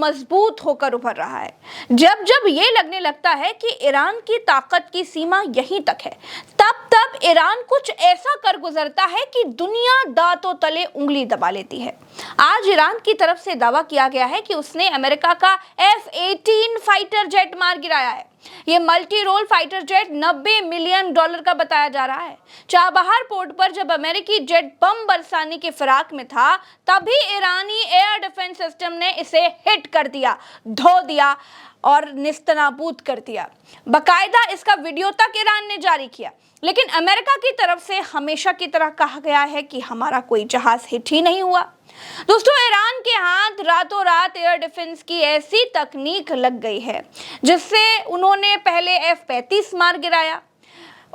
मजबूत होकर उभर रहा है। जब जब ये लगने लगता है कि ईरान की ताकत की सीमा यहीं तक है, तब तब ईरान कुछ ऐसा कर गुजरता है कि दुनिया दांतों तले उंगली दबा लेती है। आज ईरान की तरफ से दावा किया गया है कि उसने अमेरिका का F-18 फाइटर जेट मार गिराया है। ये multi role fighter jet $90 million का बताया जा रहा है। चाबहार पोर्ट पर जब अमेरिकी जेट बम बरसाने की फिराक में था, तभी ईरानी एयर डिफेंस सिस्टम ने इसे हिट कर दिया, धो दिया और निस्तनाबूद कर दिया। बकायदा इसका वीडियो तक ईरान ने जारी किया। लेकिन अमेरिका की तरफ से हमेशा की तरह कहा गया है कि हमारा कोई जहाज हिट ही नहीं हुआ। दोस्तों, ईरान के हाथ रातों रात एयर डिफेंस की ऐसी तकनीक लग गई है जिससे उन्होंने पहले F-35 मार गिराया,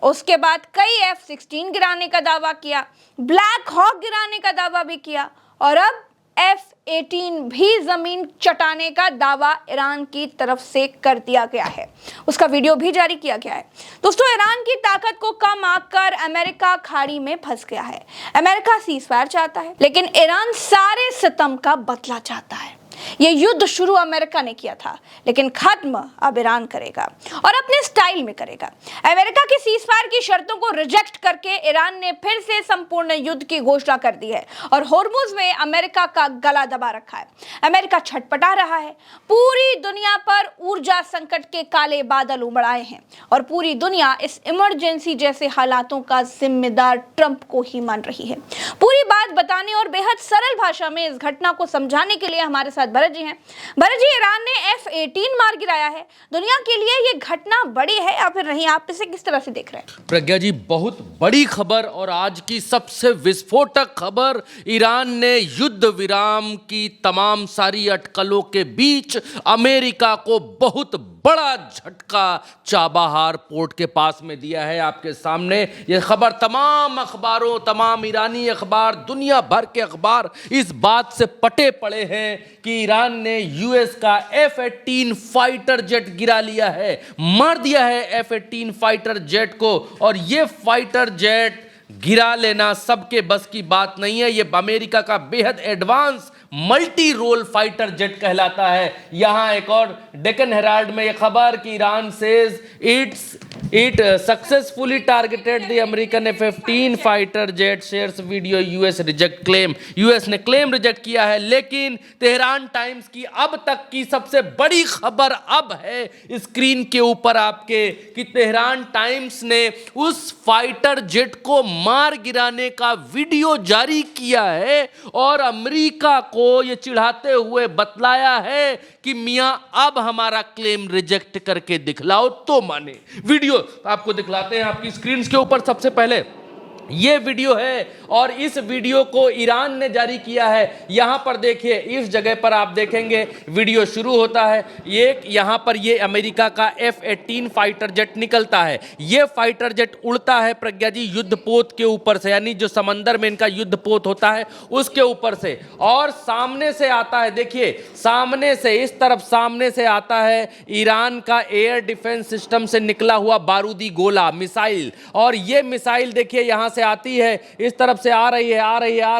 उसके बाद कई F-16 गिराने का दावा किया, ब्लैक हॉक गिराने का दावा भी किया और अब F-18 भी जमीन चटाने का दावा ईरान की तरफ से कर दिया गया है। उसका वीडियो भी जारी किया गया है। दोस्तों, ईरान की ताकत को कम आंककर अमेरिका खाड़ी में फंस गया है। अमेरिका सीज़फायर चाहता है, लेकिन ईरान सारे सितम का बदला चाहता है। ये युद्ध शुरू अमेरिका ने किया था, लेकिन खत्म अब ईरान करेगा और अपने स्टाइल में करेगा। अमेरिका की सीज़फायर की शर्तों को रिजेक्ट करके ईरान ने फिर से संपूर्ण युद्ध की घोषणा कर दी है और होर्मुज में अमेरिका का गला दबा रखा है। अमेरिका छटपटा रहा है। पूरी दुनिया पर ऊर्जा संकट के काले बादल उमड़ आए हैं और पूरी दुनिया इस इमरजेंसी जैसे हालातों का जिम्मेदार ट्रंप को ही मान रही है। पूरी बात बताने और बेहद सरल भाषा में इस घटना को समझाने के लिए हमारे साथ भरत जी हैं। भरत जी, ईरान ने F-18 मार गिराया है। दुनिया के लिए ये घटना बड़ी है या फिर नहीं? आप इसे किस तरह से देख रहे हैं? प्रज्ञा जी, बहुत बड़ी खबर और आज की सबसे विस्फोटक खबर, ईरान ने युद्ध विराम की तमाम सारी अटकलों के बीच अमेरिका को बहुत बड़ा झटका चाबहार पोर्ट के पास में दिया है। आपके सामने यह खबर, तमाम अखबारों, तमाम ईरानी अखबार, दुनिया भर के अखबार इस बात से पटे पड़े हैं कि ईरान ने यूएस का F-18 फाइटर जेट गिरा लिया है, मार दिया है F-18 फाइटर जेट को। और यह फाइटर जेट गिरा लेना सबके बस की बात नहीं है। यह अमेरिका का बेहद advance multi role fighter jet कहलाता है। यहां एक और डेक्कन हेराल्ड में यह खबर कि Iran says it successfully targeted the American F-15 fighter jet, shares video, US reject claim. US ने क्लेम रिजेक्ट किया है, लेकिन तेहरान टाइम्स की अब तक की सबसे बड़ी खबर अब है स्क्रीन के ऊपर आपके कि तेहरान टाइम्स ने उस फाइटर जेट को मार गिराने का वीडियो जारी किया है और अमेरिका को ये चिढ़ाते हुए बतलाया है कि मियां अब हमारा क्लेम रिजेक्ट करके दिखलाओ तो माने। वीडियो आपको दिखलाते हैं आपकी स्क्रीन के ऊपर। सबसे पहले ये वीडियो है और इस वीडियो को ईरान ने जारी किया है। यहां पर देखिए, इस जगह पर आप देखेंगे वीडियो शुरू होता है। यहां पर ये अमेरिका का F-18 फाइटर जेट निकलता है। ये फाइटर जेट उड़ता है प्रज्ञा जी युद्धपोत के ऊपर से, यानी जो समंदर में इनका युद्धपोत होता है उसके ऊपर से, और सामने से आता है। देखिए, सामने से, इस तरफ सामने से आता है ईरान का एयर डिफेंस सिस्टम से निकला हुआ बारूदी गोला, मिसाइल। और ये मिसाइल देखिए यहां से आती है, इस तरफ से आ रही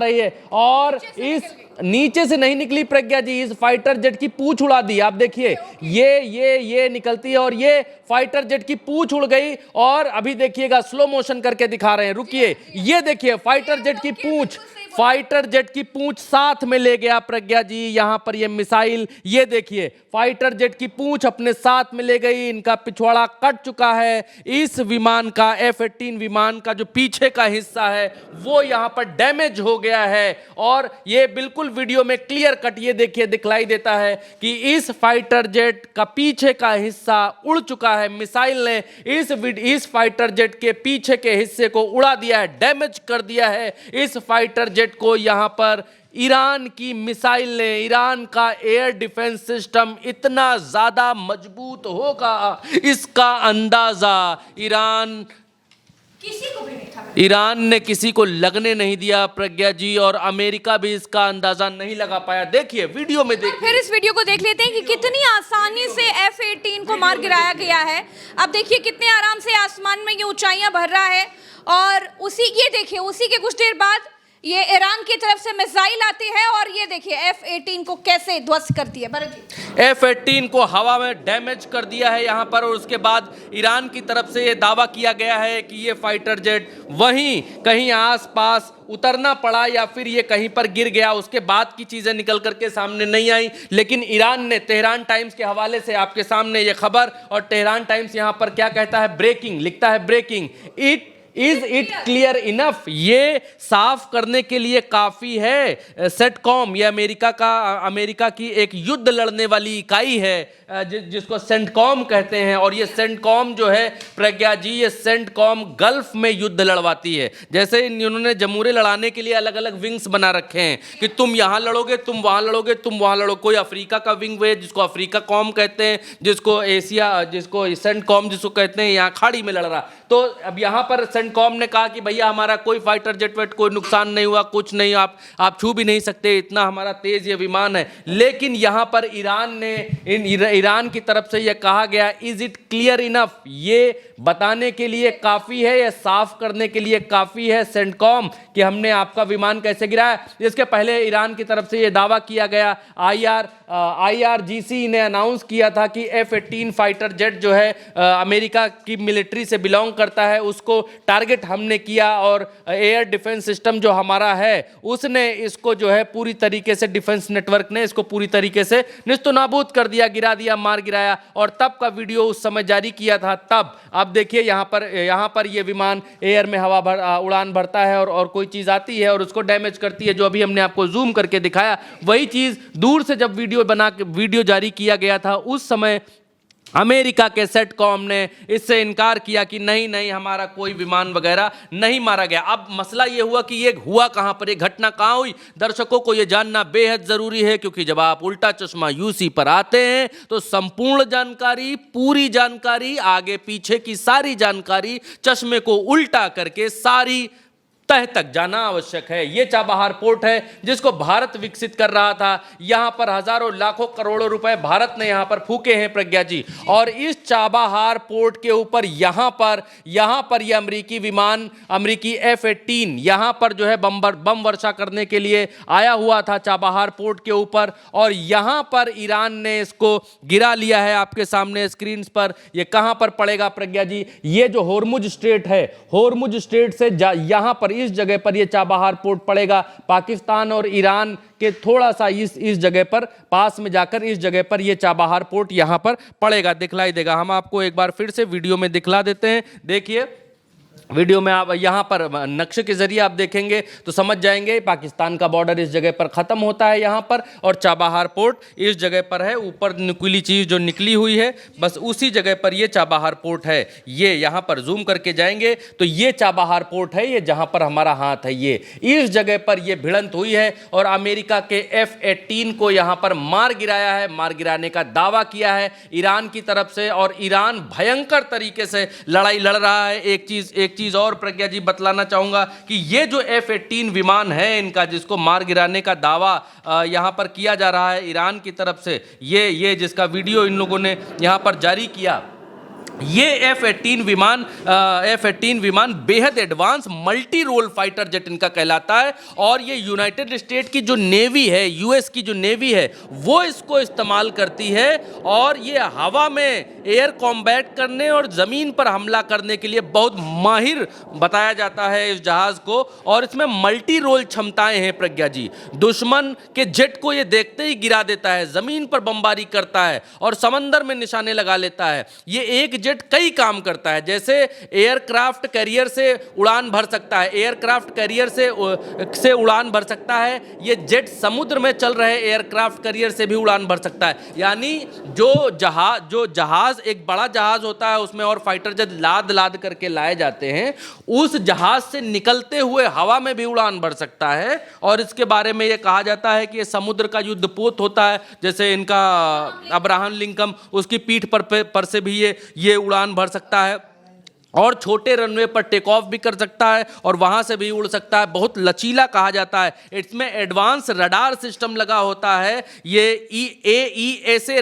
है और इस नीचे से नहीं निकली प्रज्ञा जी, इस फाइटर जेट की पूंछ उड़ा दी। आप देखिए, ये निकलती है और ये फाइटर जेट की पूंछ उड़ गई। और अभी देखिएगा, स्लो मोशन करके दिखा रहे हैं, रुकिए, ये देखिए फाइटर जेट की पूंछ साथ में ले गया प्रज्ञा जी। यहां पर ये मिसाइल, ये देखिए फाइटर जेट की पूंछ अपने साथ में ले गई, इनका पिछवाड़ा कट चुका है। इस विमान का, F-18 विमान का जो पीछे का हिस्सा है वो यहां पर डैमेज हो गया है और ये बिल्कुल वीडियो में क्लियर कट ये देखिए दिखलाई देता है कि इस फाइटर जेट का पीछे का हिस्सा उड़ चुका है। मिसाइल ने इस फाइटर जेट के पीछे के हिस्से को उड़ा दिया है, डैमेज कर दिया है इस फाइटर जेट को। यहां पर ईरान की मिसाइल ने, ईरान का एयर डिफेंस सिस्टम इतना ज्यादा मजबूत होगा इसका अंदाजा ईरान ने किसी को लगने नहीं दिया प्रज्ञा जी, और अमेरिका भी इसका अंदाजा नहीं लगा पाया। देखिए वीडियो में, देखिए फिर इस वीडियो को देख लेते हैं कि कितनी आसानी से F-18 को मार गिराया गया है। अब देखिए कितने आराम से आसमान में ये ऊंचाइयां भर रहा है और ये देखिए उसी के कुछ देर बाद ये ईरान की तरफ से मिसाइल आती है और ये देखिए F-18 को कैसे ध्वस्त करती है। भरत जी, F-18 को हवा में डैमेज कर दिया है यहाँ पर, और उसके बाद ईरान की तरफ से ये दावा किया गया है कि ये फाइटर जेट वहीं कहीं आसपास उतरना पड़ा या फिर ये कहीं पर गिर गया। उसके बाद की चीजें निकल करके सामने नहीं आई, लेकिन ईरान ने तेहरान टाइम्स के हवाले से आपके सामने ये खबर, और तेहरान टाइम्स यहाँ पर क्या कहता है, ब्रेकिंग लिखता है, breaking, is it clear enough, ये साफ करने के लिए काफी है। सेंटकॉम, ये अमेरिका की एक युद्ध लड़ने वाली इकाई है जिसको सेंटकॉम कहते हैं, और ये सेंटकॉम जो है प्रज्ञा जी, ये सेंटकॉम गल्फ में युद्ध लड़वाती है। जैसे इन्होंने जमूरे लड़ाने के लिए अलग अलग विंग्स बना रखे हैं कि तुम यहां लड़ोगे, तुम वहां लड़ोगे, तुम वहां लड़ो। कोई अफ्रीका का विंग है जिसको अफ्रीका कॉम कहते हैं, जिसको एशिया, जिसको सेंटकॉम जिसको कहते हैं, यहाँ खाड़ी में लड़ रहा। तो अब यहाँ पर सेंटकॉम ने कहा कि भैया हमारा कोई फाइटर जेट वेट कोई नुकसान नहीं हुआ, कुछ नहीं, आप छू भी नहीं सकते, इतना हमारा तेज ये विमान है। लेकिन यहाँ पर ईरान की तरफ से यह कहा गया, इज इट क्लियर इनफ, ये बताने के लिए काफी है, यह साफ करने के लिए काफी है सेंटकॉम कि हमने आपका विमान कैसे गिराया। इसके पहले ईरान की तरफ से यह दावा किया गया, IRGC ने अनाउंस किया था कि F-18 फाइटर जेट जो है अमेरिका की मिलिट्री से बिलोंग करता है, उसको टारगेट हमने किया, और एयर डिफेंस सिस्टम जो हमारा है उसने इसको जो है पूरी तरीके से, डिफेंस नेटवर्क ने इसको पूरी तरीके से निस्तनाबूद कर दिया, गिरा दिया, मार गिराया। और तब का वीडियो उस समय जारी किया था। तब आप देखिए यहाँ पर ये विमान एयर में उड़ान भरता है और कोई चीज़ आती है और उसको डैमेज करती है, जो अभी हमने आपको जूम करके दिखाया। वही चीज़ दूर से जब वीडियो जारी किया गया था, उस समय अमेरिका के सेंटकॉम ने इससे इनकार किया कि नहीं नहीं, हमारा कोई विमान वगैरह नहीं मारा गया। अब मसला ये हुआ कि ये हुआ कहां पर, ये घटना कहां हुई, दर्शकों को ये जानना बेहद जरूरी है, क्योंकि जब आप उल्टा चश्मा यूसी पर आते हैं तो संपूर्ण जानकारी, पूरी जानकारी, आगे पीछे की सारी जानकारी, चश्मे को उल्टा करके सारी तह तक जाना आवश्यक है। यह चाबहार पोर्ट है जिसको भारत विकसित कर रहा था। यहां पर हजारों लाखों करोड़ों रुपए भारत ने यहां पर फूके हैं प्रज्ञा जी, और इस चाबहार पोर्ट के ऊपर यहां पर यह अमेरिकी विमान, अमेरिकी F-18 यहां पर जो है बम वर्षा करने के लिए आया हुआ था चाबहार पोर्ट के ऊपर, और यहां पर ईरान ने इसको गिरा लिया है। आपके सामने स्क्रीन पर यह कहां पर पड़ेगा प्रज्ञा जी, ये जो होर्मुज स्ट्रेट है, होर्मुज स्ट्रेट से यहां पर इस जगह पर यह चाबहार पोर्ट पड़ेगा। पाकिस्तान और ईरान के थोड़ा सा इस जगह पर पास में जाकर इस जगह पर यह चाबहार पोर्ट यहां पर पड़ेगा, दिखलाई देगा। हम आपको एक बार फिर से वीडियो में दिखला देते हैं। देखिए वीडियो में आप यहाँ पर नक्शे के जरिए आप देखेंगे तो समझ जाएंगे, पाकिस्तान का बॉर्डर इस जगह पर ख़त्म होता है यहाँ पर, और चाबहार पोर्ट इस जगह पर है। ऊपर नुकीली चीज़ जो निकली हुई है बस उसी जगह पर ये चाबहार पोर्ट है। ये यहाँ पर जूम करके जाएंगे तो ये चाबहार पोर्ट है, ये जहाँ पर हमारा हाथ है, ये इस जगह पर ये भिड़ंत हुई है, और अमेरिका के F-18 को यहाँ पर मार गिराया है। मार गिराने का दावा किया है ईरान की तरफ से, और ईरान भयंकर तरीके से लड़ाई लड़ रहा है। एक चीज और प्रज्ञा जी बतलाना चाहूंगा कि ये जो F-18 विमान है इनका, जिसको मार गिराने का दावा यहां पर किया जा रहा है ईरान की तरफ से, ये जिसका वीडियो इन लोगों ने यहां पर जारी किया, ये F-18 विमान बेहद advance multi role fighter jet इनका कहलाता है, और ये यूनाइटेड स्टेट की जो नेवी है, यूएस की जो नेवी है, वो इसको इस्तेमाल करती है, और ये हवा में एयर कॉम्बैट करने और ज़मीन पर हमला करने के लिए बहुत माहिर बताया जाता है इस जहाज़ को, और इसमें मल्टी रोल क्षमताएं हैं प्रज्ञा जी। दुश्मन के जेट को ये देखते ही गिरा देता है, ज़मीन पर बमबारी करता है और समंदर में निशाने लगा लेता है। ये एक जेट कई काम करता है, जैसे एयरक्राफ्ट कैरियर से उड़ान भर सकता है, एयरक्राफ्ट कैरियर से उड़ान भर सकता है। ये जेट समुद्र में चल रहे एयरक्राफ्ट कैरियर से भी उड़ान भर सकता है। यानी जो जहाज एक बड़ा जहाज होता है, उसमें और फाइटर जेट लाद करके लाए जाते हैं, उस जहाज से निकलते हुए हवा में भी उड़ान भर सकता है। और इसके बारे में यह कहा जाता है कि ये समुद्र का युद्धपोत होता है, जैसे इनका अब्राहम लिंकन, उसकी पीठ पर से भी ये उड़ान भर सकता है। और छोटे रनवे पर टेक ऑफ भी कर सकता है और वहां से भी उड़ सकता है। बहुत लचीला कहा जाता है। इसमें एडवांस रडार सिस्टम लगा होता है। ये AESA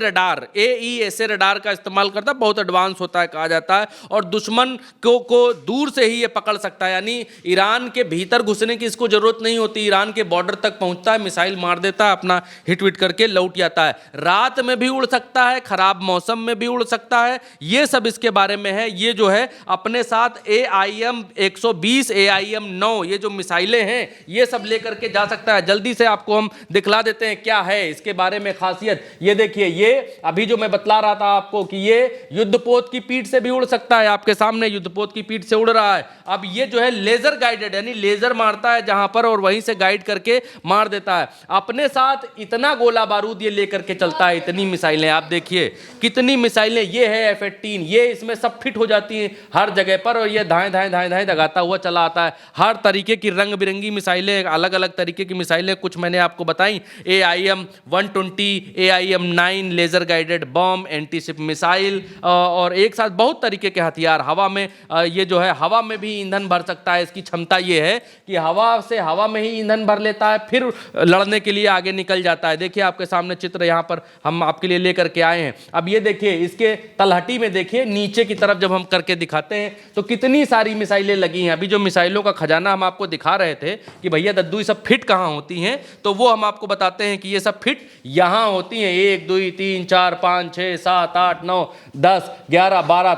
रडार का इस्तेमाल करता है, बहुत एडवांस होता है कहा जाता है, और दुश्मन को दूर से ही ये पकड़ सकता है। यानी ईरान के भीतर घुसने की इसको जरूरत नहीं होती, ईरान के बॉर्डर तक पहुंचता है, मिसाइल मार देता है, अपना हिट विट करके लौट जाता है। रात में भी उड़ सकता है, खराब मौसम में भी उड़ सकता है। ये सब इसके बारे में है। ये जो है अपने साथ AIM 120 AIM 9 ये जो मिसाइलें हैं ये सब लेकर के जा सकता है। जल्दी से आपको हम दिखला देते हैं क्या है इसके बारे में खासियत। ये देखिए, ये अभी जो मैं बतला रहा था आपको कि ये युद्धपोत की पीठ से भी उड़ सकता है। आपके सामने युद्धपोत की पीठ से उड़ रहा है। अब ये जो है लेजर गाइडेड, यानी लेजर मारता है जहां पर और वहीं से गाइड करके मार देता है। अपने साथ इतना गोला बारूद ये लेकर के चलता है, इतनी मिसाइलें। आप देखिए कितनी मिसाइलें। ये है F-18, ये इसमें सब फिट हो जाती हैं हर जगह पर, और ये धाएं धाएं धाएं धाएं दगाता हुआ चला आता है। हर तरीके की रंग बिरंगी मिसाइलें, अलग अलग तरीके की मिसाइलें, कुछ मैंने आपको बताई। AIM 120, AIM 9 laser guided bomb, anti ship missile, और एक साथ बहुत तरीके के हथियार। हवा में ये जो है हवा में भी ईंधन भर सकता है। इसकी क्षमता ये है कि हवा में ही ईंधन भर लेता है, फिर लड़ने के लिए आगे निकल जाता है। देखिए आपके सामने चित्र यहाँ पर हम आपके लिए लेकर के आए हैं। अब ये देखिए इसके तलहटी में, देखिए नीचे की तरफ जब हम करके दिखाते हैं तो कितनी सारी मिसाइलें लगी हैं। अभी जो मिसाइलों का खजाना हम आपको दिखा रहे थे कि भैया दद्दू ये सब फिट कहाँ होती हैं, तो वो हम आपको बताते हैं कि ये सब फिट यहाँ होती हैं। 1 2 3 4 5 6 7 8 9 10 11 12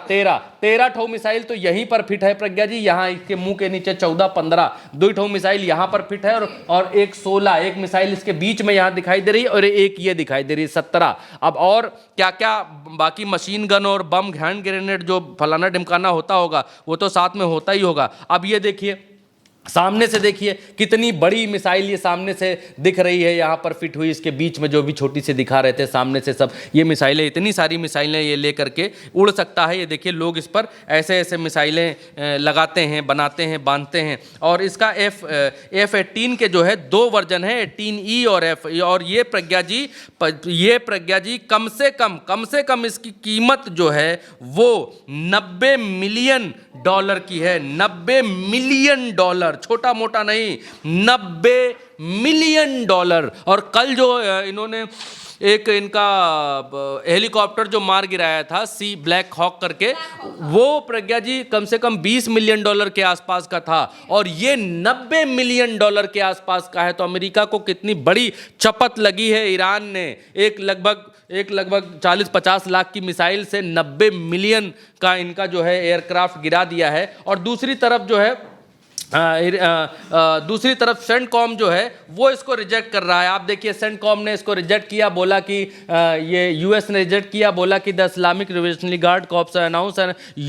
13 ठो मिसाइल तो यहीं पर फिट है प्रज्ञा जी। यहाँ इसके मुंह के नीचे 14 15 2 ठो मिसाइल यहाँ पर फिट है, और एक 16 एक मिसाइल इसके बीच में यहाँ दिखाई दे रही है, और एक ये दिखाई दे रही है 17। अब और क्या क्या बाकी मशीन गन और बम, हैंड ग्रेनेड, जो फलाना ढिमकाना होता होगा वो तो साथ में होता ही होगा। अब ये देखिए सामने से, देखिए कितनी बड़ी मिसाइल ये सामने से दिख रही है, यहाँ पर फिट हुई। इसके बीच में जो भी छोटी सी दिखा रहे थे सामने से सब ये मिसाइलें, इतनी सारी मिसाइलें ये ले करके उड़ सकता है। ये देखिए लोग इस पर ऐसे ऐसे मिसाइलें लगाते हैं, बनाते हैं, बांधते हैं। और इसका F-18 के जो है 2 वर्जन है, 18E और F। और ये प्रज्ञा जी कम से कम इसकी कीमत जो है वो $90 मिलियन की है। $90 मिलियन, छोटा मोटा नहीं, $90 मिलियन। और कल जो इन्होंने एक इनका हेलीकॉप्टर जो मार गिराया था, सी ब्लैक हॉक करके, वो प्रज्ञा जी कम से कम $20 मिलियन के आसपास का था, और ये $90 मिलियन के आसपास का है। तो अमेरिका को कितनी बड़ी चपत लगी है। ईरान ने एक लगभग 40-50 लाख की मिसाइल से 90 मिलियन का इनका जो है एयरक्राफ्ट गिरा दिया है। और दूसरी तरफ जो है सेंटकॉम जो है वो इसको रिजेक्ट कर रहा है। आप देखिए सेंटकॉम ने इसको रिजेक्ट किया, बोला कि ये यूएस ने रिजेक्ट किया, बोला कि the Islamic revolutionary guard corps announce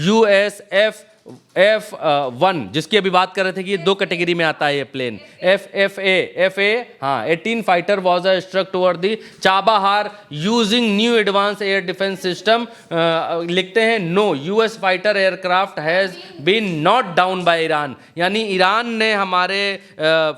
USF-1, जिसकी अभी बात कर रहे थे कि ये 2 कैटेगरी में आता है ये plane. FA 18 fighter was struck toward the Chabahar using new advance air defence system. लिखते हैं no US fighter aircraft has been not down by Iran, यानी ईरान ने हमारे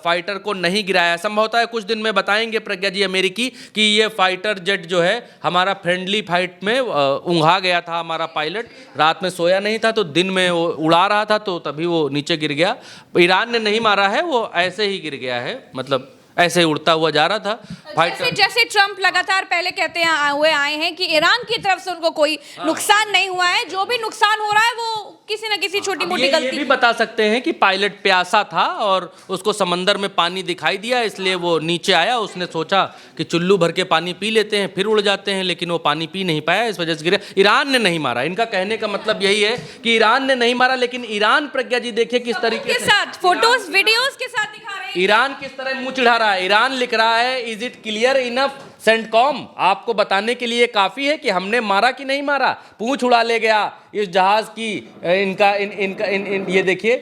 फाइटर को नहीं गिराया। संभवतः है कुछ दिन में बताएंगे प्रज्ञा जी अमेरिकी कि ये फाइटर जेट जो है हमारा फ्रेंडली फाइट में ऊँघा गया था। हमारा पायलट रात में सोया नहीं था, तो दिन में वो उड़ा रहा था, तो तभी वो नीचे गिर गया। ईरान ने नहीं मारा है, वो ऐसे ही गिर गया है, मतलब ऐसे ही उड़ता हुआ जा रहा था फाइटर। जैसे ट्रंप लगातार पहले कहते आए हैं कि ईरान की तरफ से उनको कोई नुकसान नहीं हुआ है, जो भी नुकसान हो रहा है वो किसी न किसी छोटी मोटी गलती। ये भी बता सकते हैं कि पायलट प्यासा था और उसको समंदर में पानी दिखाई दिया, इसलिए वो नीचे आया। उसने सोचा कि चुल्लू भर के पानी पी लेते हैं फिर उड़ जाते हैं, लेकिन वो पानी पी नहीं पाया, इस वजह से गिरा। ईरान ने नहीं मारा। इनका कहने का मतलब यही है कि ईरान ने नहीं मारा, लेकिन ईरान प्रज्ञा जी देखिए किस तरीके से फोटोज वीडियोस के साथ दिखा रहे हैं ईरान किस तरह मुंह चिढ़ा रहा है। ईरान लिख रहा है is it clear enough CENTCOM, आपको बताने के लिए काफी है कि हमने मारा कि नहीं मारा। पूंछ उड़ा ले गया इस जहाज की। ये देखिए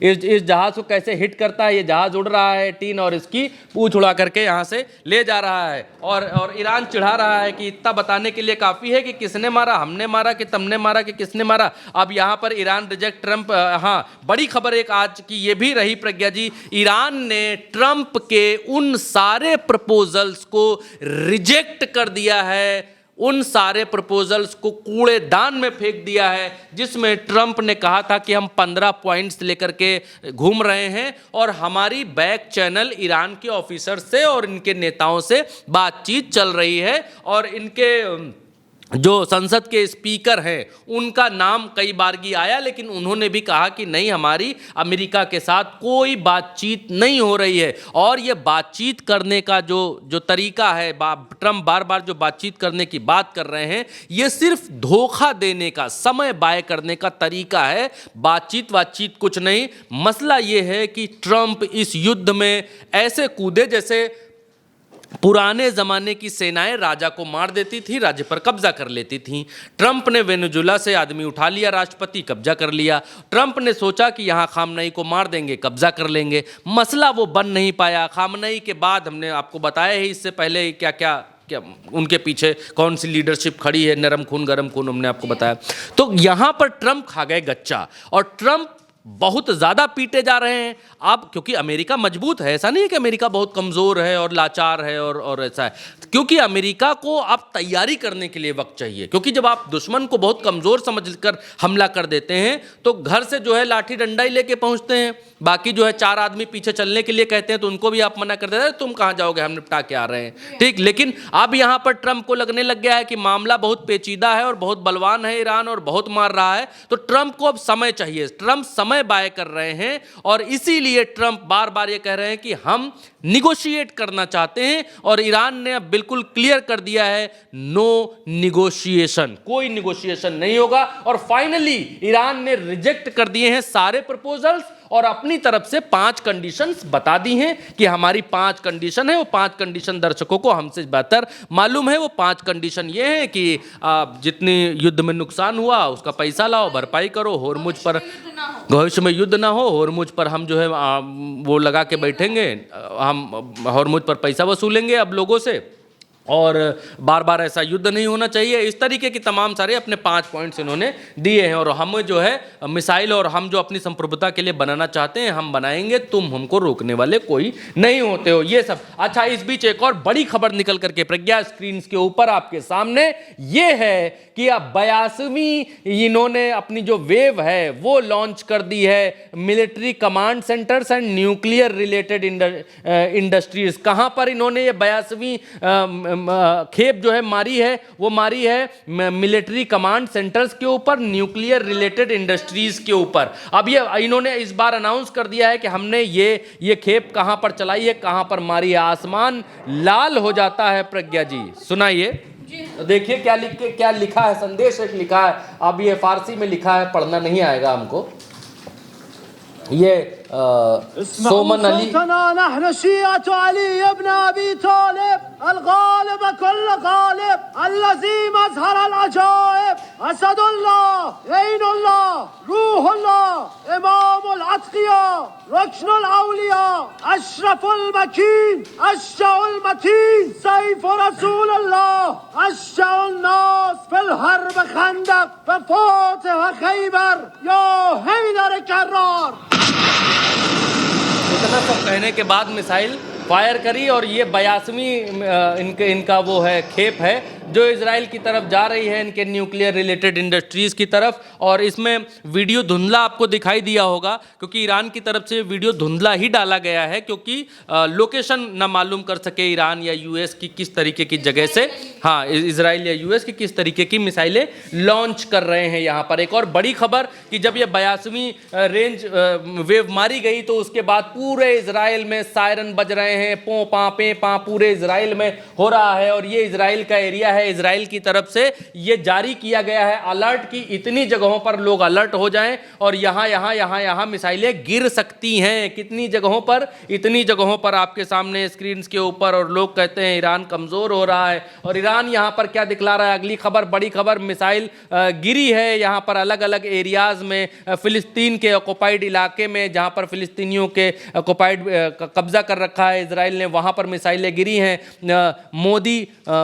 इस जहाज को कैसे हिट करता है। ये जहाज उड़ रहा है टीन, और इसकी पूंछ उड़ा करके यहाँ से ले जा रहा है। और ईरान चिढ़ा रहा है कि इतना बताने के लिए काफी है कि किसने मारा, हमने मारा कि तुमने मारा कि किसने मारा। अब यहाँ पर ईरान रिजेक्ट ट्रंप। हाँ, बड़ी खबर एक आज की ये भी रही प्रज्ञा जी, ईरान ने ट्रंप के उन सारे प्रपोजल्स को रिजेक्ट कर दिया है उन सारे प्रपोजल्स को कूड़ेदान में फेंक दिया है जिसमें ट्रंप ने कहा था कि हम 15 पॉइंट्स लेकर के घूम रहे हैं और हमारी बैक चैनल ईरान के ऑफिसर से और इनके नेताओं से बातचीत चल रही है और इनके जो संसद के स्पीकर हैं उनका नाम कई बार की आया, लेकिन उन्होंने भी कहा कि नहीं, हमारी अमेरिका के साथ कोई बातचीत नहीं हो रही है। और ये बातचीत करने का जो तरीका है, ट्रंप बार बार जो बातचीत करने की बात कर रहे हैं, ये सिर्फ धोखा देने का, समय बाय करने का तरीका है। बातचीत कुछ नहीं। मसला ये है कि ट्रंप इस युद्ध में ऐसे कूदे जैसे पुराने ज़माने की सेनाएं राजा को मार देती थी, राज्य पर कब्जा कर लेती थीं। ट्रंप ने वेनेजुएला से आदमी उठा लिया, राष्ट्रपति कब्जा कर लिया। ट्रंप ने सोचा कि यहाँ खामनई को मार देंगे, कब्जा कर लेंगे। मसला वो बन नहीं पाया। खामनई के बाद हमने आपको बताया ही, इससे पहले क्या उनके पीछे कौन सी लीडरशिप खड़ी है, नरम खून गरम खून, हमने आपको बताया। तो यहाँ पर ट्रंप खा गए गच्चा और ट्रंप बहुत ज़्यादा पीटे जा रहे हैं अब, क्योंकि अमेरिका मजबूत है। ऐसा नहीं है कि अमेरिका बहुत कमज़ोर है और लाचार है और ऐसा है, क्योंकि अमेरिका को अब तैयारी करने के लिए वक्त चाहिए। क्योंकि जब आप दुश्मन को बहुत कमज़ोर समझकर हमला कर देते हैं तो घर से जो है लाठी डंडा ही लेके पहुंचते हैं, बाकी जो है 4 आदमी पीछे चलने के लिए कहते हैं तो उनको भी आप मना कर देते हैं, तुम कहाँ जाओगे, हम निपटा के आ रहे हैं। ठीक, लेकिन अब यहाँ पर ट्रंप को लगने लग गया है कि मामला बहुत पेचीदा है और बहुत बलवान है ईरान और बहुत मार रहा है, तो ट्रंप को अब समय चाहिए। ट्रंप समय बाय कर रहे हैं और इसीलिए ट्रंप बार बार ये कह रहे हैं कि हम निगोशिएट करना चाहते हैं और ईरान ने अब बिल्कुल क्लियर कर दिया है, नो निगोशिएशन, कोई निगोशिएशन नहीं होगा। और फाइनली ईरान ने रिजेक्ट कर दिए हैं सारे प्रपोजल्स और अपनी तरफ से 5 कंडीशंस बता दी हैं कि हमारी 5 कंडीशन है। वो 5 कंडीशन दर्शकों को हमसे बेहतर मालूम है। वो 5 कंडीशन ये है कि जितनी युद्ध में नुकसान हुआ उसका पैसा लाओ, भरपाई करो, होर्मुज पर भविष्य में युद्ध ना हो, होर्मुज पर हम जो है वो लगा के बैठेंगे, हम होर्मुज पर पैसा वसूलेंगे अब लोगों से, और बार बार ऐसा युद्ध नहीं होना चाहिए। इस तरीके की तमाम सारे अपने 5 पॉइंट्स इन्होंने दिए हैं और हम जो है मिसाइल और हम जो अपनी संप्रभुता के लिए बनाना चाहते हैं हम बनाएंगे, तुम हमको रोकने वाले कोई नहीं होते हो, ये सब। अच्छा, इस बीच एक और बड़ी खबर निकल करके प्रज्ञा स्क्रीन के ऊपर आपके सामने ये है कि अब 82वीं इन्होंने अपनी जो वेव है वो लॉन्च कर दी है, military command centres and nuclear related industries. कहां पर इन्होंने ये 82वीं खेप जो है मारी है, वो मारी है मिलिट्री कमांड सेंटर्स के ऊपर, न्यूक्लियर रिलेटेड इंडस्ट्रीज के ऊपर। अब ये इन्होंने इस बार अनाउंस कर दिया है कि हमने ये खेप कहां पर चलाई है, कहां पर मारी है। आसमान लाल हो जाता है। प्रज्ञा जी सुनाइए, देखिए क्या लिखा है, संदेश एक लिखा है। अब ये फारसी में लिखा है, पढ़ना नहीं आएगा हमको। ये सोमन अली इतना सब कहने के बाद मिसाइल फायर करी और ये 82वीं इनका वो है खेप है जो इजराइल की तरफ जा रही है, इनके न्यूक्लियर रिलेटेड इंडस्ट्रीज़ की तरफ। और इसमें वीडियो धुंधला आपको दिखाई दिया होगा क्योंकि ईरान की तरफ से वीडियो धुंधला ही डाला गया है, क्योंकि लोकेशन ना मालूम कर सके ईरान या यूएस की किस तरीके की जगह से, हाँ, इजराइल या यूएस की किस तरीके की मिसाइलें लॉन्च कर रहे हैं यहाँ पर। एक और बड़ी खबर कि जब ये 82वीं रेंज वेव मारी गई तो उसके बाद पूरे इजराइल में सायरन बज रहे हैं, पों पाँ पे पाँ पूरे इजराइल में हो रहा है। और ये इजराइल का एरिया है, इजराइल की तरफ से ये जारी किया गया है अलर्ट की इतनी जगहों पर लोग अलर्ट हो जाएं और यहां मिसाइलें गिर सकती हैं। कितनी जगहों पर? इतनी जगहों पर आपके सामने स्क्रीन के ऊपर। और लोग कहते हैं ईरान कमजोर हो रहा है और ईरान यहां पर क्या दिखला रहा है। अगली खबर, बड़ी खबर, मिसाइल गिरी है यहां पर अलग अलग एरियाज में, फिलिस्तीन के ऑक्युपाइड इलाके में जहां पर फिलिस्तीनियों के ऑक्युपाइड कब्जा कर रखा है इजराइल ने, वहां पर मिसाइलें गिरी हैं।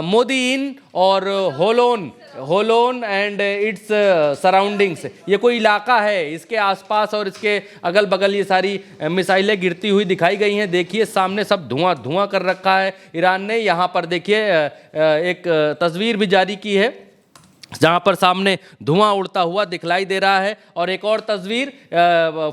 मोदी इन और होलोन होलोन एंड इट्स सराउंडिंग्स, ये कोई इलाका है, इसके आसपास और इसके अगल बगल ये सारी मिसाइलें गिरती हुई दिखाई गई हैं। देखिए सामने सब धुआं धुआं कर रखा है ईरान ने। यहाँ पर देखिए एक तस्वीर भी जारी की है जहाँ पर सामने धुआं उड़ता हुआ दिखलाई दे रहा है। और एक और तस्वीर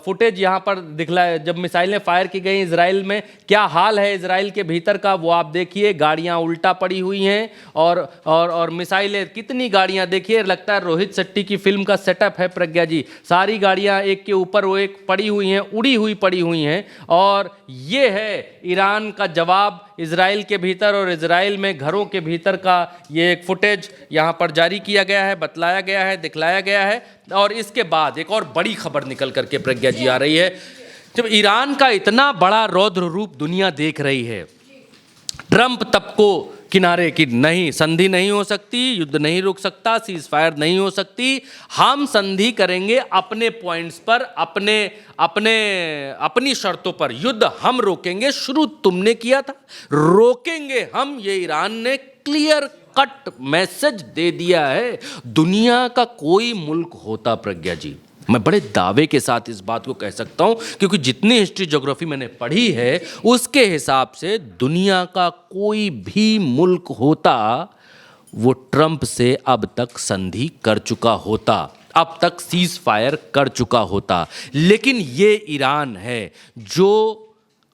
फुटेज यहाँ पर दिखला, जब मिसाइलें फायर की गई इजराइल में, क्या हाल है इजराइल के भीतर का वो आप देखिए। गाड़ियाँ उल्टा पड़ी हुई हैं और मिसाइलें, कितनी गाड़ियाँ देखिए, लगता है रोहित शेट्टी की फिल्म का सेटअप है प्रज्ञा जी। सारी गाड़ियाँ एक के ऊपर वो एक पड़ी हुई हैं, उड़ी हुई पड़ी हुई हैं। और ये है ईरान का जवाब इजराइल के भीतर और इजराइल में घरों के भीतर का। ये एक फुटेज यहाँ पर जारी किया गया है, बतलाया गया है, दिखलाया गया है। और इसके बाद एक और बड़ी खबर निकल करके प्रज्ञा जी आ रही है। जब ईरान का इतना बड़ा रौद्र रूप दुनिया देख रही है, ट्रंप तब को किनारे की नहीं, संधि नहीं हो सकती, युद्ध नहीं रुक सकता, सीज फायर नहीं हो सकती, हम संधि करेंगे अपने पॉइंट्स पर, अपनी शर्तों पर, युद्ध हम रोकेंगे, शुरू तुमने किया था, रोकेंगे हम, ये ईरान ने क्लियर कट मैसेज दे दिया है। दुनिया का कोई मुल्क होता प्रज्ञा जी, मैं बड़े दावे के साथ इस बात को कह सकता हूं, क्योंकि जितनी हिस्ट्री ज्योग्राफी मैंने पढ़ी है उसके हिसाब से दुनिया का कोई भी मुल्क होता वो ट्रंप से अब तक संधि कर चुका होता, अब तक सीज फायर कर चुका होता। लेकिन ये ईरान है जो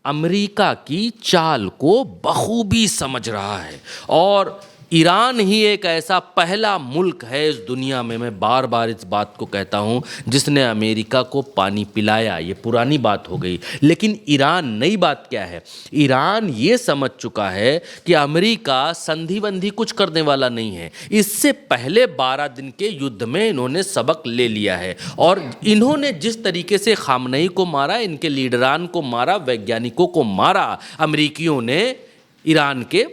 अमेरिका की चाल को बखूबी समझ रहा है। और ईरान ही एक ऐसा पहला मुल्क है इस दुनिया में, मैं बार बार इस बात को कहता हूँ, जिसने अमेरिका को पानी पिलाया। ये पुरानी बात हो गई, लेकिन ईरान, नई बात क्या है, ईरान ये समझ चुका है कि अमेरिका संधि बंधी कुछ करने वाला नहीं है। इससे पहले 12 दिन के युद्ध में इन्होंने सबक ले लिया है। और इन्होंने जिस तरीके से खामनेई को मारा, इनके लीडरान को मारा, वैज्ञानिकों को मारा अमेरिकियों ने ईरान के,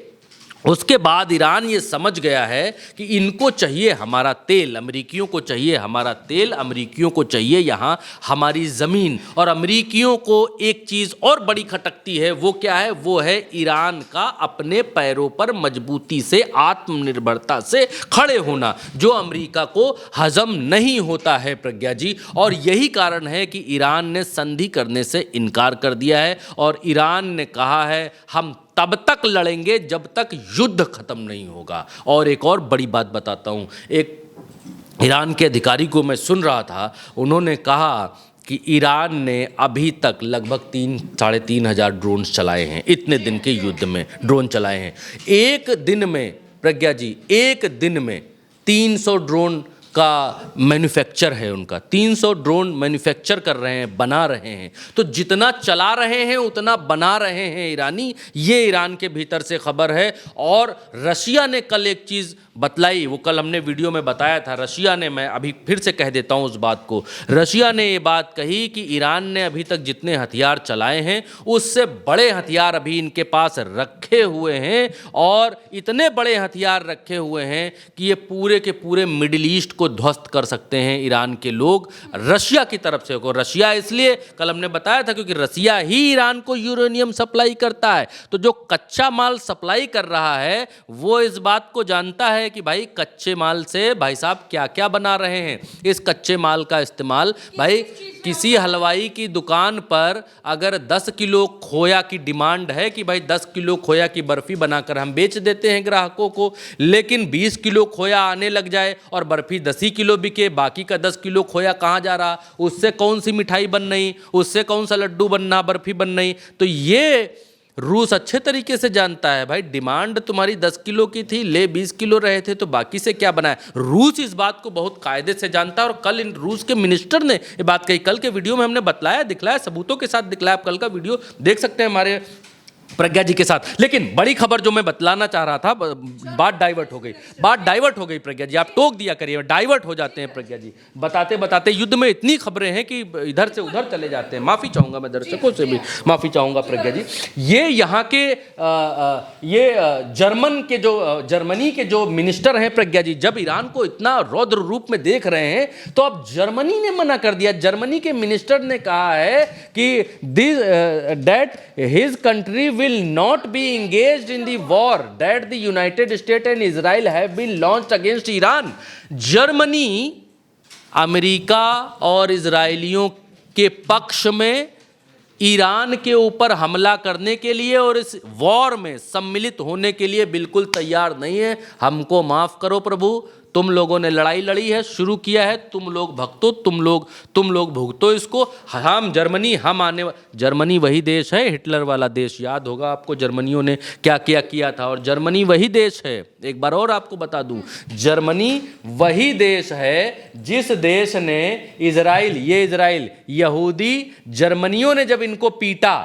उसके बाद ईरान ये समझ गया है कि इनको चाहिए हमारा तेल, अमेरिकियों को चाहिए हमारा तेल, अमेरिकियों को चाहिए यहाँ हमारी ज़मीन। और अमेरिकियों को एक चीज़ और बड़ी खटकती है, वो क्या है, वो है ईरान का अपने पैरों पर मजबूती से, आत्मनिर्भरता से खड़े होना, जो अमेरिका को हजम नहीं होता है प्रज्ञा जी। और यही कारण है कि ईरान ने संधि करने से इनकार कर दिया है। और ईरान ने कहा है हम तब तक लड़ेंगे जब तक युद्ध खत्म नहीं होगा। और एक और बड़ी बात बताता हूं, एक ईरान के अधिकारी को मैं सुन रहा था, उन्होंने कहा कि ईरान ने अभी तक लगभग 3-3.5 हज़ार ड्रोन चलाए हैं, इतने दिन के युद्ध में ड्रोन चलाए हैं। एक दिन में प्रज्ञा जी, एक दिन में 300 ड्रोन का मैन्युफैक्चर है उनका, 300 ड्रोन मैन्युफैक्चर कर रहे हैं, बना रहे हैं। तो जितना चला रहे हैं उतना बना रहे हैं ईरानी, ये ईरान के भीतर से खबर है। और रशिया ने कल एक चीज़ बतलाई, वो कल हमने वीडियो में बताया था, रशिया ने, मैं अभी फिर से कह देता हूँ उस बात को, रशिया ने ये बात कही कि ईरान ने अभी तक जितने हथियार चलाए हैं उससे बड़े हथियार अभी इनके पास रखे हुए हैं। और इतने बड़े हथियार रखे हुए हैं कि ये पूरे के पूरे मिडिल ईस्ट को ध्वस्त कर सकते हैं ईरान के लोग, रशिया की तरफ से। को रशिया इसलिए कल हमने बताया था क्योंकि रशिया ही ईरान को यूरेनियम सप्लाई करता है। तो जो कच्चा माल सप्लाई कर रहा है वो इस बात को जानता है कि भाई कच्चे माल से भाई साहब क्या क्या बना रहे हैं। इस कच्चे माल का इस्तेमाल, भाई किसी हलवाई की दुकान पर अगर 10 किलो खोया की डिमांड है कि भाई 10 किलो खोया की बर्फ़ी बनाकर हम बेच देते हैं ग्राहकों को, लेकिन 20 किलो खोया आने लग जाए और बर्फ़ी 10 ही किलो बिके, बाकी का 10 किलो खोया कहाँ जा रहा, उससे कौन सी मिठाई बन रही, उससे कौन सा लड्डू बनना, बर्फ़ी बन रही। तो ये रूस अच्छे तरीके से जानता है, भाई डिमांड तुम्हारी 10 किलो की थी, ले 20 किलो रहे थे, तो बाकी से क्या बना है। रूस इस बात को बहुत कायदे से जानता है। और कल इन रूस के मिनिस्टर ने ये बात कही, कल के वीडियो में हमने बतलाया, दिखलाया, सबूतों के साथ दिखलाया, आप कल का वीडियो देख सकते हैं हमारे प्रज्ञा जी के साथ। लेकिन बड़ी खबर जो मैं बतलाना चाह रहा था, बात डाइवर्ट हो गई प्रज्ञा जी, आप टोक दिया करिए, डाइवर्ट हो जाते हैं प्रज्ञा जी, बताते बताते युद्ध में इतनी खबरें हैं कि इधर से उधर चले जाते हैं। माफ़ी चाहूँगा मैं दर्शकों से भी, माफ़ी चाहूँगा प्रज्ञा जी। ये यहाँ के जर्मनी के जो मिनिस्टर हैं प्रज्ञा जी, जब ईरान को इतना रौद्र रूप में देख रहे हैं तो अब जर्मनी ने मना कर दिया। जर्मनी के मिनिस्टर ने कहा है कि that his country will not be engaged in the war that the United States and Israel have been launched against Iran. Germany America और इजराइलियों के पक्ष में ईरान के ऊपर हमला करने के लिए और इस वॉर में सम्मिलित होने के लिए बिल्कुल तैयार नहीं है। हमको माफ़ करो प्रभु, तुम लोगों ने लड़ाई लड़ी है, शुरू किया है, तुम लोग भुगतो, तुम लोग भुगतो इसको। हम जर्मनी जर्मनी वही देश है, हिटलर वाला देश, याद होगा आपको जर्मनियों ने क्या क्या किया था। और जर्मनी वही देश है, एक बार और आपको बता दूं, जर्मनी वही देश है जिस देश ने इजराइल यहूदी जर्मनियों ने जब इनको पीटा,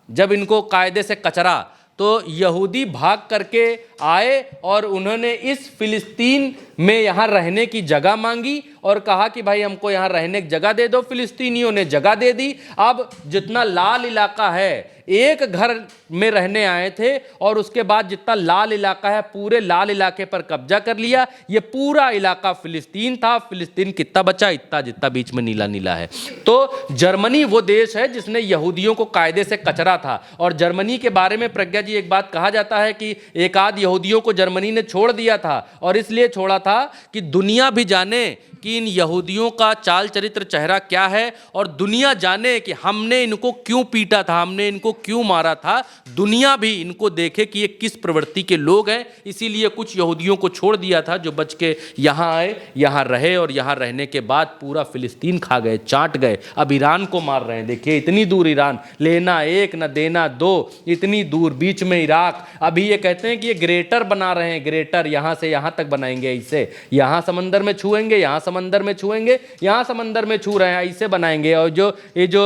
जब इनको कायदे से कचरा, तो यहूदी भाग करके आए और उन्होंने इस फिलिस्तीन में यहाँ रहने की जगह मांगी और कहा कि भाई हमको यहाँ रहने की जगह दे दो। फिलिस्तीनियों ने जगह दे दी। अब जितना लाल इलाका है, एक घर में रहने आए थे और उसके बाद जितना लाल इलाका है पूरे लाल इलाके पर कब्जा कर लिया। ये पूरा इलाका फिलिस्तीन था। फिलिस्तीन कितना बचा? इतना जितना बीच में नीला नीला है। तो जर्मनी वो देश है जिसने यहूदियों को कायदे से कचरा था। और जर्मनी के बारे में प्रज्ञा जी एक बात कहा जाता है कि एक आध यहूदियों को जर्मनी ने छोड़ दिया था, और इसलिए छोड़ा था कि दुनिया भी जाने कि इन यहूदियों का चाल चरित्र चेहरा क्या है, और दुनिया जाने कि हमने इनको क्यों पीटा था, हमने इनको क्यों मारा था। दुनिया भी इनको देखे कि ये किस प्रवृत्ति के लोग हैं। इसीलिए कुछ यहूदियों को छोड़ दिया था जो बच के यहाँ आए, यहाँ रहे, और यहाँ रहने के बाद पूरा फिलिस्तीन खा गए, चाट गए। अब ईरान को मार रहे हैं। देखिए इतनी दूर ईरान, लेना एक न देना दो, इतनी दूर, बीच में इराक। अभी ये कहते हैं कि ये ग्रेटर बना रहे हैं, ग्रेटर, यहाँ से यहाँ तक बनाएंगे, ऐसे यहाँ समंदर में छुएंगे, यहाँ समंदर में छुएंगे, यहाँ समंदर में छू रहे हैं, ऐसे बनाएंगे। और ये जो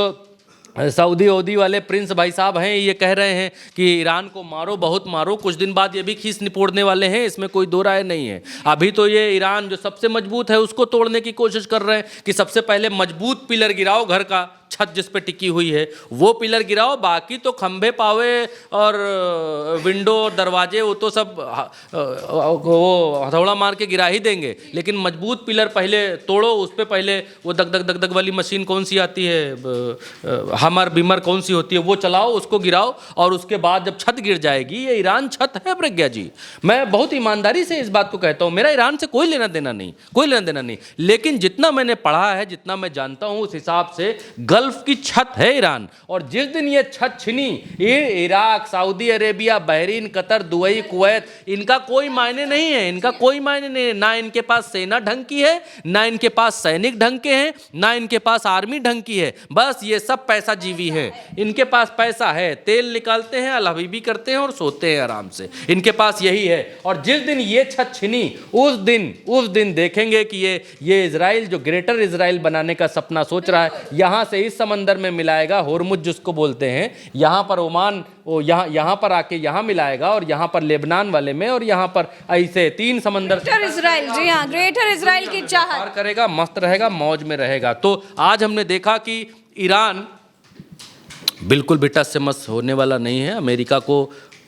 सऊदी वाले प्रिंस भाई साहब हैं, ये कह रहे हैं कि ईरान को मारो, बहुत मारो, कुछ दिन बाद ये भी खींच निपोड़ने वाले हैं, इसमें कोई दो राय नहीं है। अभी तो ये ईरान जो सबसे मजबूत है उसको तोड़ने की कोशिश कर रहे हैं कि सबसे पहले मजबूत पिलर गिराओ, घर का छत जिस पे टिकी हुई है वो पिलर गिराओ, बाकी तो खंभे पावे और विंडो और दरवाजे वो तो सब वो हथौड़ा मार के गिरा ही देंगे, लेकिन मजबूत पिलर पहले तोड़ो। उस पर पहले वो दग वाली मशीन कौन सी आती है, हमर बिमर कौन सी होती है, वो चलाओ, उसको गिराओ, और उसके बाद जब छत गिर जाएगी, ये ईरान छत है प्रज्ञा जी। मैं बहुत ईमानदारी से इस बात को कहता हूँ, मेरा ईरान से कोई लेना देना नहीं, कोई लेना देना नहीं, लेकिन जितना मैंने पढ़ा है, जितना मैं जानता हूँ, उस हिसाब से गल्फ की छत है ईरान। और जिस दिन ये छत छिनी, ये Iraq, Saudi Arabia, Bahrain, Qatar, Dubai, Kuwait, इनका कोई मायने नहीं है, इनका कोई मायने नहीं है। ना इनके पास सेना ढंग की है, ना इनके पास सैनिक ढंग के हैं, ना इनके पास आर्मी ढंग की है। बस ये सब पैसा जीवी है। इनके पास पैसा है, तेल निकालते हैं, अल हबीबी करते हैं और सोते हैं आराम से। इनके पास यही है। और जिस दिन ये छत छिनी, उस दिन देखेंगे कि ये इजराइल जो ग्रेटर इजराइल बनाने का सपना सोच रहा है, यहां से इस समंदर में मिलाएगा, होर्मुज जिसको बोलते हैं, यहाँ पर ओमान, वो यहाँ पर आके यहाँ मिलाएगा, और यहाँ पर लेबनान वाले में, और यहाँ पर ऐसे 3 समंदर इजराइल, जी हाँ, ग्रेटर इजराइल की चाहत करेगा, मस्त रहेगा, मौज में रहेगा। तो आज हमने देखा कि ईरान बिल्कुल भी टस से मस होने वाला नहीं है, अमेरिका को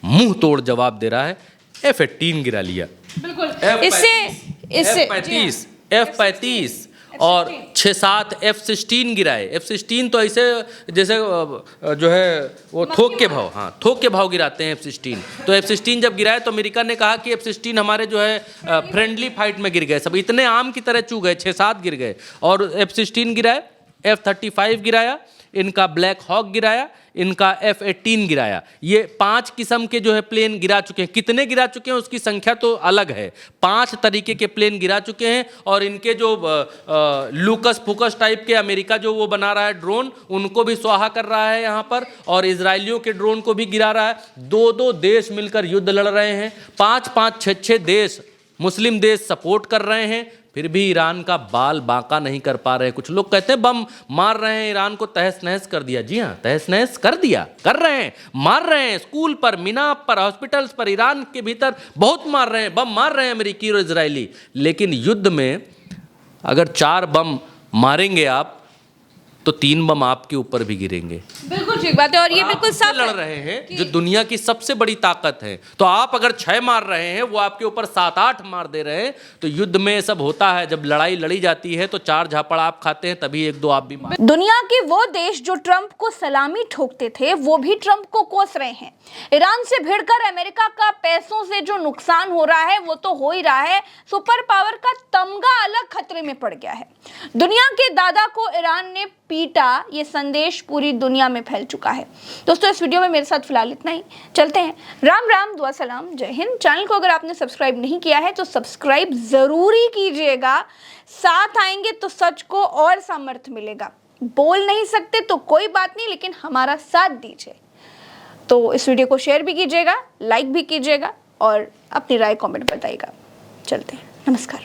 मुंह तोड़ जवाब दे रहा है। F-18 गिरा लिया, बिल्कुल, इससे F-35 और 6-7 F-16 गिराए। F-16 तो ऐसे जैसे जो है वो थोक के भाव, हाँ थोक के भाव गिराते हैं F-16। तो F-16 जब गिराए तो अमेरिका ने कहा कि F-16 हमारे जो है फ्रेंडली फाइट में गिर गए, सब इतने आम की तरह चू गए, 6-7 गिर गए। और F-16 गिराए, F-35 गिराया, इनका ब्लैक हॉक गिराया, इनका F-18 गिराया। ये 5 किस्म के जो है प्लेन गिरा चुके हैं। कितने गिरा चुके हैं उसकी संख्या तो अलग है, 5 तरीके के प्लेन गिरा चुके हैं। और इनके जो लूकस फूकस टाइप के अमेरिका जो वो बना रहा है ड्रोन, उनको भी स्वाहा कर रहा है यहाँ पर, और इजराइलियों के ड्रोन को भी गिरा रहा है। 2-2 देश मिलकर युद्ध लड़ रहे हैं, 5-5, 6-6 देश, मुस्लिम देश सपोर्ट कर रहे हैं, फिर भी ईरान का बाल बांका नहीं कर पा रहे हैं। कुछ लोग कहते हैं बम मार रहे हैं, ईरान को तहस नहस कर दिया। जी हाँ, तहस नहस कर दिया, कर रहे हैं, मार रहे हैं, स्कूल पर, मीनार पर, हॉस्पिटल्स पर, ईरान के भीतर बहुत मार रहे हैं, बम मार रहे हैं अमेरिकी और इजरायली। लेकिन युद्ध में अगर 4 बम मारेंगे आप, तो 3 बम आपके ऊपर भी गिरेंगे। बिल्कुल ठीक बात है, और ये आप बिल्कुल उससे साफ लड़ है रहे हैं जो दुनिया की सबसे बड़ी ताकत है। तो आप अगर 6 मार रहे हैं, वो आपके ऊपर 7-8 मार दे रहे हैं। तो युद्ध में ये सब होता है, जब लड़ाई लड़ी जाती है तो 4 झापड़ आप खाते हैं, तभी 1-2 आप भी मार। दुनिया के वो देश जो ट्रंप को सलामी ठोकते थे वो भी ट्रंप को कोस रहे हैं। ईरान से भिड़कर अमेरिका का पैसों से जो नुकसान हो रहा है वो तो हो ही रहा है, सुपर पावर का तमगा अलग खतरे में पड़ गया है। दुनिया के दादा को ईरान ने पीटा, ये संदेश पूरी दुनिया में फैल चुका है। दोस्तों, इस वीडियो में मेरे साथ फिलहाल इतना ही। चलते हैं। राम राम, दुआ सलाम, जय हिंद। चैनल को अगर आपने सब्सक्राइब नहीं किया है तो सब्सक्राइब जरूरी कीजिएगा। साथ आएंगे तो सच को और सामर्थ्य मिलेगा। बोल नहीं सकते तो कोई बात नहीं, लेकिन हमारा साथ दीजिए। तो इस वीडियो को शेयर भी कीजिएगा, लाइक भी कीजिएगा और अपनी राय कमेंट बताइएगा। चलते हैं, नमस्कार।